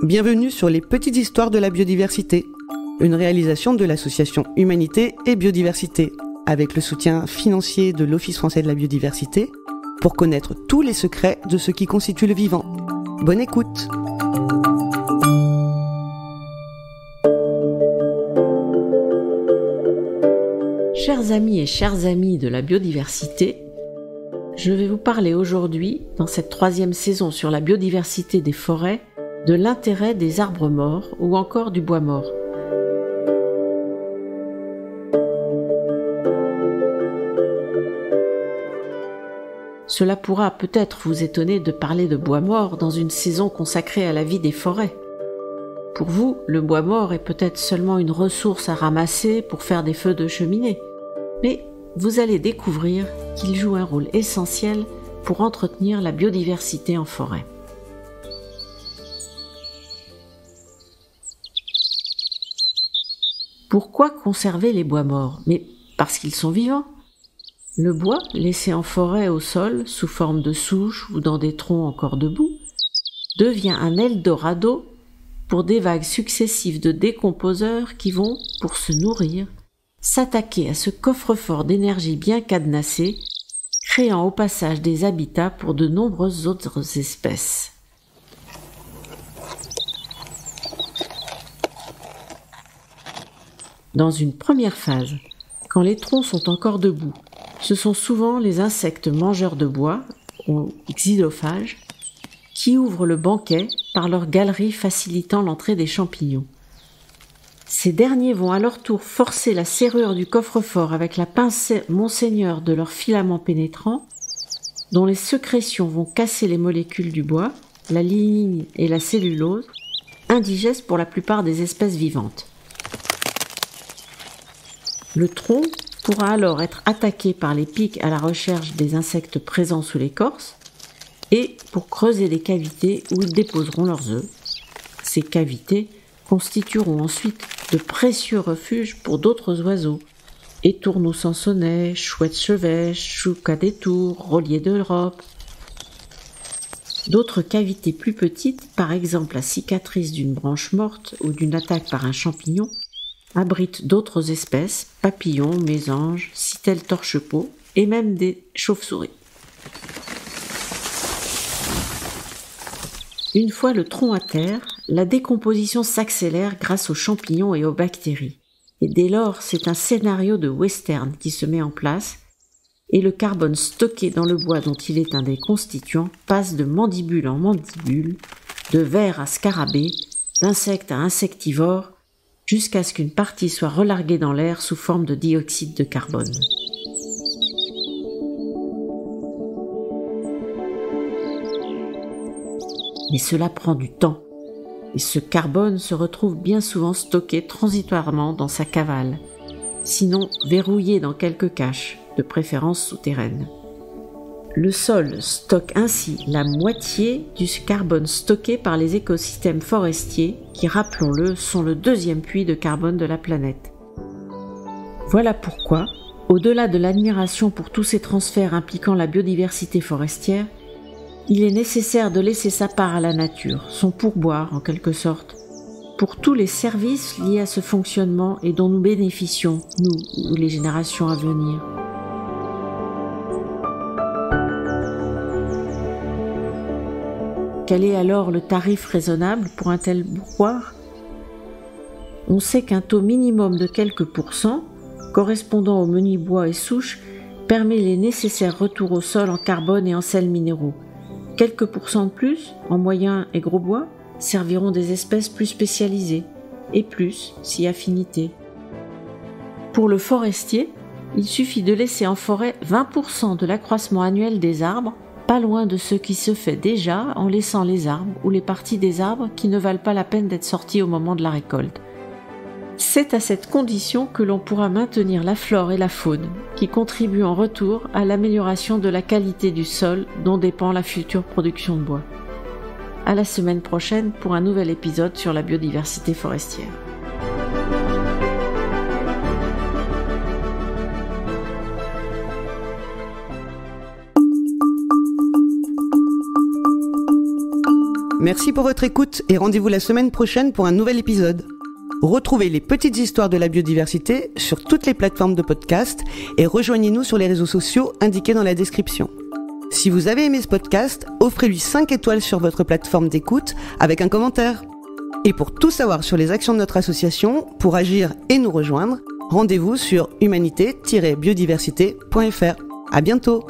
Bienvenue sur les petites histoires de la biodiversité, une réalisation de l'association Humanité et Biodiversité, avec le soutien financier de l'Office français de la biodiversité, pour connaître tous les secrets de ce qui constitue le vivant. Bonne écoute! Chers amis et chères amies de la biodiversité, je vais vous parler aujourd'hui, dans cette 3e saison sur la biodiversité des forêts, de l'intérêt des arbres morts ou encore du bois mort. Cela pourra peut-être vous étonner de parler de bois mort dans une saison consacrée à la vie des forêts. Pour vous, le bois mort est peut-être seulement une ressource à ramasser pour faire des feux de cheminée. Mais vous allez découvrir qu'il joue un rôle essentiel pour entretenir la biodiversité en forêt. Pourquoi conserver les bois morts? Mais parce qu'ils sont vivants. Le bois, laissé en forêt au sol, sous forme de souches ou dans des troncs encore debout, devient un eldorado pour des vagues successives de décomposeurs qui vont, pour se nourrir, s'attaquer à ce coffre-fort d'énergie bien cadenassé, créant au passage des habitats pour de nombreuses autres espèces. Dans une première phase, quand les troncs sont encore debout, ce sont souvent les insectes mangeurs de bois, ou xylophages, qui ouvrent le banquet par leurs galeries facilitant l'entrée des champignons. Ces derniers vont à leur tour forcer la serrure du coffre-fort avec la pince Monseigneur de leurs filaments pénétrants, dont les sécrétions vont casser les molécules du bois, la lignine et la cellulose, indigestes pour la plupart des espèces vivantes. Le tronc pourra alors être attaqué par les pics à la recherche des insectes présents sous l'écorce et pour creuser des cavités où ils déposeront leurs œufs. Ces cavités constitueront ensuite de précieux refuges pour d'autres oiseaux, étourneaux sansonnets, chouettes chevêches, choucas des tours, rolliers d'Europe. D'autres cavités plus petites, par exemple la cicatrice d'une branche morte ou d'une attaque par un champignon, abritent d'autres espèces, papillons, mésanges, citelles torche-peau et même des chauves-souris. Une fois le tronc à terre, la décomposition s'accélère grâce aux champignons et aux bactéries. Et dès lors, c'est un scénario de western qui se met en place et le carbone stocké dans le bois dont il est un des constituants passe de mandibule en mandibule, de vers à scarabée, d'insecte à insectivore, jusqu'à ce qu'une partie soit relarguée dans l'air sous forme de dioxyde de carbone. Mais cela prend du temps, et ce carbone se retrouve bien souvent stocké transitoirement dans sa cavale, sinon verrouillé dans quelques caches, de préférence souterraines. Le sol stocke ainsi la moitié du carbone stocké par les écosystèmes forestiers qui, rappelons-le, sont le 2e puits de carbone de la planète. Voilà pourquoi, au-delà de l'admiration pour tous ces transferts impliquant la biodiversité forestière, il est nécessaire de laisser sa part à la nature, son pourboire en quelque sorte, pour tous les services liés à ce fonctionnement et dont nous bénéficions, nous ou les générations à venir. Quel est alors le tarif raisonnable pour un tel pourboire? On sait qu'un taux minimum de quelques pourcents, correspondant aux menus bois et souches, permet les nécessaires retours au sol en carbone et en sels minéraux. Quelques pourcents de plus, en moyen et gros bois, serviront des espèces plus spécialisées, et plus, si affinité. Pour le forestier, il suffit de laisser en forêt 20% de l'accroissement annuel des arbres, pas loin de ce qui se fait déjà en laissant les arbres ou les parties des arbres qui ne valent pas la peine d'être sortis au moment de la récolte. C'est à cette condition que l'on pourra maintenir la flore et la faune, qui contribuent en retour à l'amélioration de la qualité du sol dont dépend la future production de bois. À la semaine prochaine pour un nouvel épisode sur la biodiversité forestière. Merci pour votre écoute et rendez-vous la semaine prochaine pour un nouvel épisode. Retrouvez les petites histoires de la biodiversité sur toutes les plateformes de podcast et rejoignez-nous sur les réseaux sociaux indiqués dans la description. Si vous avez aimé ce podcast, offrez-lui 5 étoiles sur votre plateforme d'écoute avec un commentaire. Et pour tout savoir sur les actions de notre association, pour agir et nous rejoindre, rendez-vous sur humanité-biodiversité.fr. À bientôt!